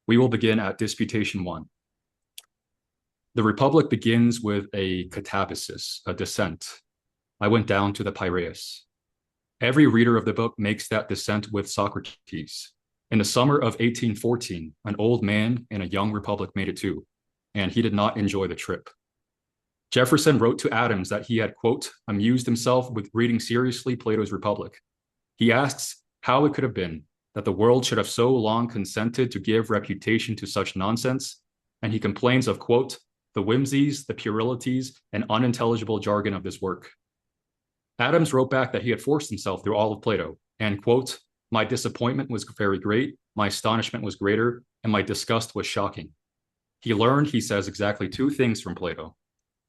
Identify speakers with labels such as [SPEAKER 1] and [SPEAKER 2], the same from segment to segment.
[SPEAKER 1] We will begin at Disputation I. The Republic begins with a catabasis, a descent. I went down to the Piraeus. Every reader of the book makes that descent with Socrates. In the summer of 1814, an old man and a young republic made it too, and he did not enjoy the trip. Jefferson wrote to Adams that he had, quote, amused himself with reading seriously Plato's Republic. He asks how it could have been that the world should have so long consented to give reputation to such nonsense, and he complains of, quote, the whimsies, the puerilities, and unintelligible jargon of this work. Adams wrote back that he had forced himself through all of Plato, and, quote, my disappointment was very great, my astonishment was greater, and my disgust was shocking. He learned, he says, exactly two things from Plato.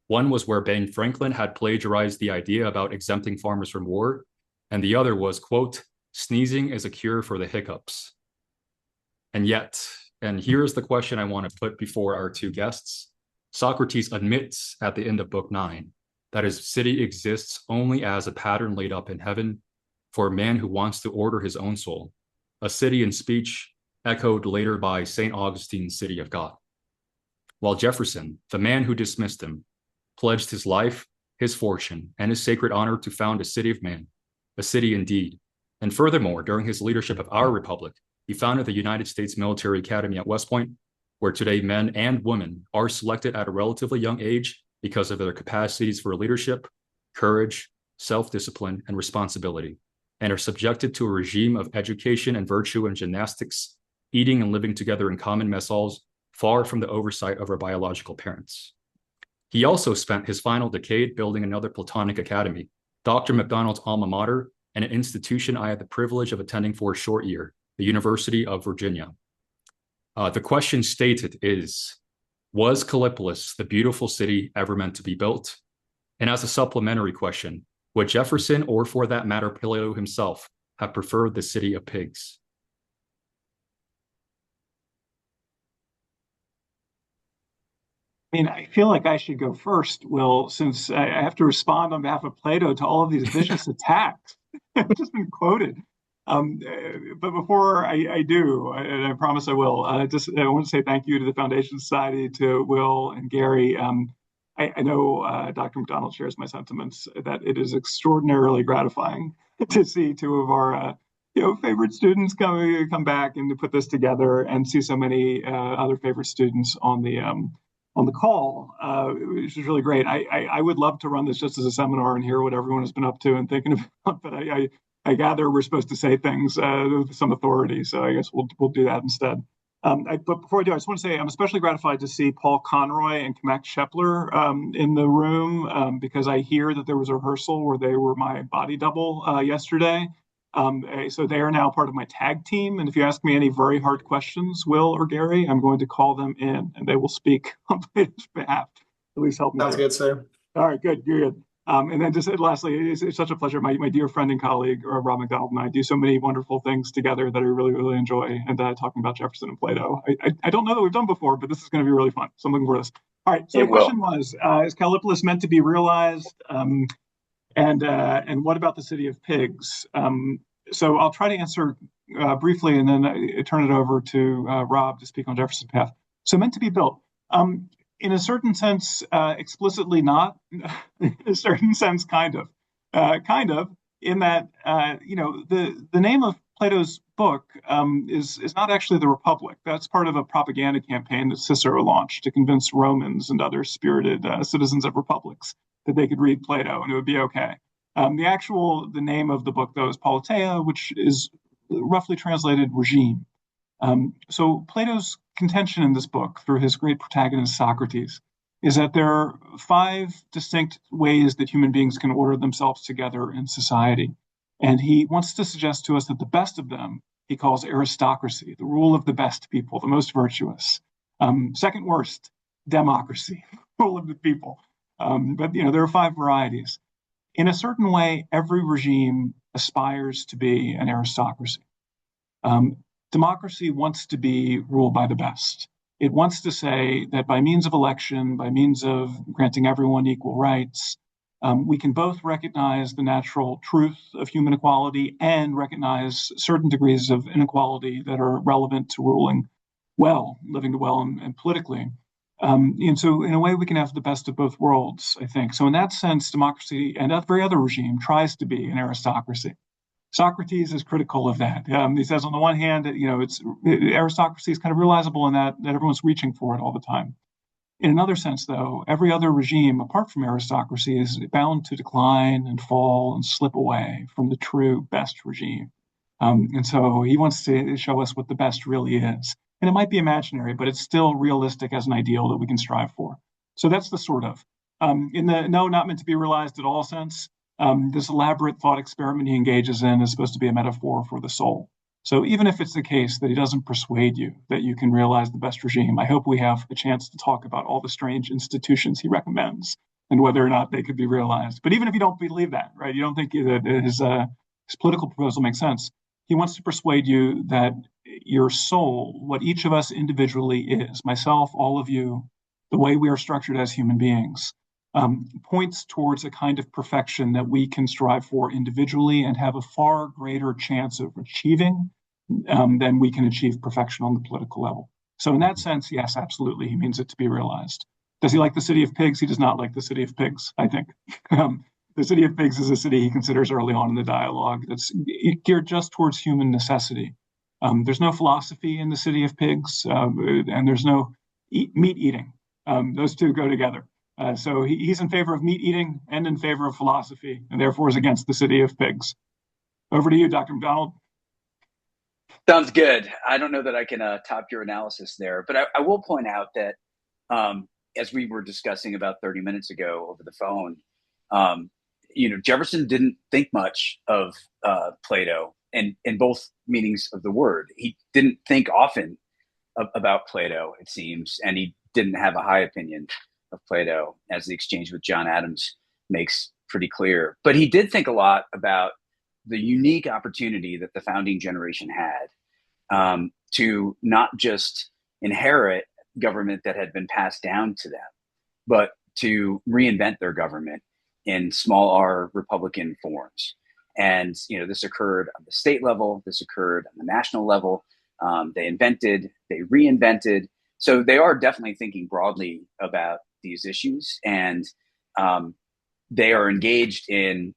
[SPEAKER 1] One was where Ben Franklin had plagiarized the idea about exempting farmers from war, and the other was, quote, sneezing is a cure for the hiccups. And yet, and here's the question I want to put before our two guests, Socrates admits at the end of Book 9 that his city exists only as a pattern laid up in heaven for a man who wants to order his own soul, a city in speech echoed later by St. Augustine's city of God. While Jefferson, the man who dismissed him, pledged his life, his fortune, and his sacred honor to found a city of man, a city indeed. And furthermore, during his leadership of our republic, he founded the United States Military Academy at West Point, where today men and women are selected at a relatively young age because of their capacities for leadership, courage, self-discipline, and responsibility, and are subjected to a regime of education and virtue and gymnastics, eating and living together in common mess halls, far from the oversight of our biological parents. He also spent his final decade building another Platonic academy, Dr. MacDonald's alma mater, and an institution I had the privilege of attending for a short year, the University of Virginia. The question stated is, was Kallipolis, the beautiful city, ever meant to be built? And as a supplementary question, would Jefferson, or for that matter, Plato himself, have preferred the city of pigs?
[SPEAKER 2] I mean, I feel like I should go first, Will, since I have to respond on behalf of Plato to all of these vicious attacks. I've just been quoted. But before I do, and I promise I will, I want to say thank you to the Foundation Society, to Will and Gary. I know Dr. McDonald shares my sentiments that it is extraordinarily gratifying to see two of our favorite students come back and to put this together, and see so many other favorite students on the call, which is really great. I would love to run this just as a seminar and hear what everyone has been up to and thinking about, but I gather we're supposed to say things with some authority, so I guess we'll do that instead. But before I do, I just want to say I'm especially gratified to see Paul Conroy and Kamak Shepler in the room, because I hear that there was a rehearsal where they were my body double yesterday. So they are now part of my tag team. And if you ask me any very hard questions, Will or Gary, I'm going to call them in and they will speak on my behalf. At least help me.
[SPEAKER 3] Sounds good, sir.
[SPEAKER 2] All right, good. You're good. And then just lastly, it's such a pleasure. My dear friend and colleague, Rob McDonald, and I do so many wonderful things together that I really, really enjoy. And talking about Jefferson and Plato, I don't know that we've done before, but this is going to be really fun. So I'm looking for this. All right. So the question was, is Kallipolis meant to be realized? And what about the city of pigs? So I'll try to answer briefly, and then I turn it over to Rob to speak on Jefferson's path. So meant to be built. In a certain sense, explicitly not. In a certain sense, kind of. In that, the name of Plato's book is not actually the Republic. That's part of a propaganda campaign that Cicero launched to convince Romans and other spirited citizens of republics that they could read Plato and it would be okay. The name of the book, though, is Politeia, which is roughly translated regime. So Plato's contention in this book, through his great protagonist Socrates, is that there are 5 distinct ways that human beings can order themselves together in society. And he wants to suggest to us that the best of them he calls aristocracy, the rule of the best people, the most virtuous. Second worst, democracy, rule of the people. But there are 5 varieties. In a certain way, every regime aspires to be an aristocracy. Democracy wants to be ruled by the best. It wants to say that by means of election, by means of granting everyone equal rights, we can both recognize the natural truth of human equality and recognize certain degrees of inequality that are relevant to ruling living well and politically. And so, in a way, we can have the best of both worlds, I think. So, in that sense, democracy and every other regime tries to be an aristocracy. Socrates is critical of that. He says, on the one hand, it's aristocracy is kind of realizable in that everyone's reaching for it all the time. In another sense, though, every other regime apart from aristocracy is bound to decline and fall and slip away from the true best regime. And so he wants to show us what the best really is. And it might be imaginary, but it's still realistic as an ideal that we can strive for. So that's the sort of. In the no, not meant to be realized at all sense, this elaborate thought experiment he engages in is supposed to be a metaphor for the soul. So even if it's the case that he doesn't persuade you that you can realize the best regime, I hope we have a chance to talk about all the strange institutions he recommends and whether or not they could be realized. But even if you don't believe that, right, you don't think that his political proposal makes sense, he wants to persuade you that your soul, what each of us individually is, myself, all of you, the way we are structured as human beings, points towards a kind of perfection that we can strive for individually and have a far greater chance of achieving than we can achieve perfection on the political level. So in that sense, yes, absolutely, he means it to be realized. Does he like the city of pigs? He does not like the city of pigs, I think. The city of pigs is a city he considers early on in the dialogue that's geared just towards human necessity. There's no philosophy in the city of pigs, and there's no meat eating. Those two go together. So he's in favor of meat eating and in favor of philosophy, and therefore is against the city of pigs. Over to you, Dr. McDonald.
[SPEAKER 3] Sounds good. I don't know that I can top your analysis there, but I will point out that as we were discussing about 30 minutes ago over the phone, Jefferson didn't think much of Plato in both meanings of the word. He didn't think often about Plato, it seems, and he didn't have a high opinion of Plato, as the exchange with John Adams makes pretty clear. But he did think a lot about the unique opportunity that the founding generation had to not just inherit government that had been passed down to them, but to reinvent their government in small r Republican forms. And this occurred on the state level, this occurred on the national level. They invented, they reinvented. So they are definitely thinking broadly about these issues, and they are engaged in,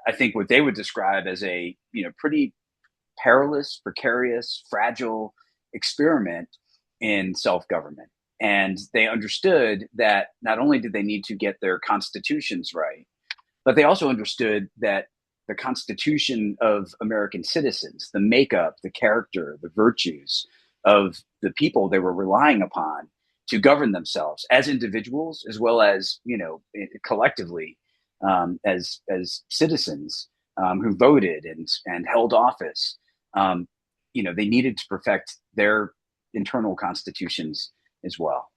[SPEAKER 3] I think, what they would describe as a pretty perilous, precarious, fragile experiment in self-government. And they understood that not only did they need to get their constitutions right, but they also understood that the constitution of American citizens, the makeup, the character, the virtues of the people they were relying upon to govern themselves as individuals, as well as, collectively, as citizens who voted and held office. They needed to perfect their internal constitutions as well.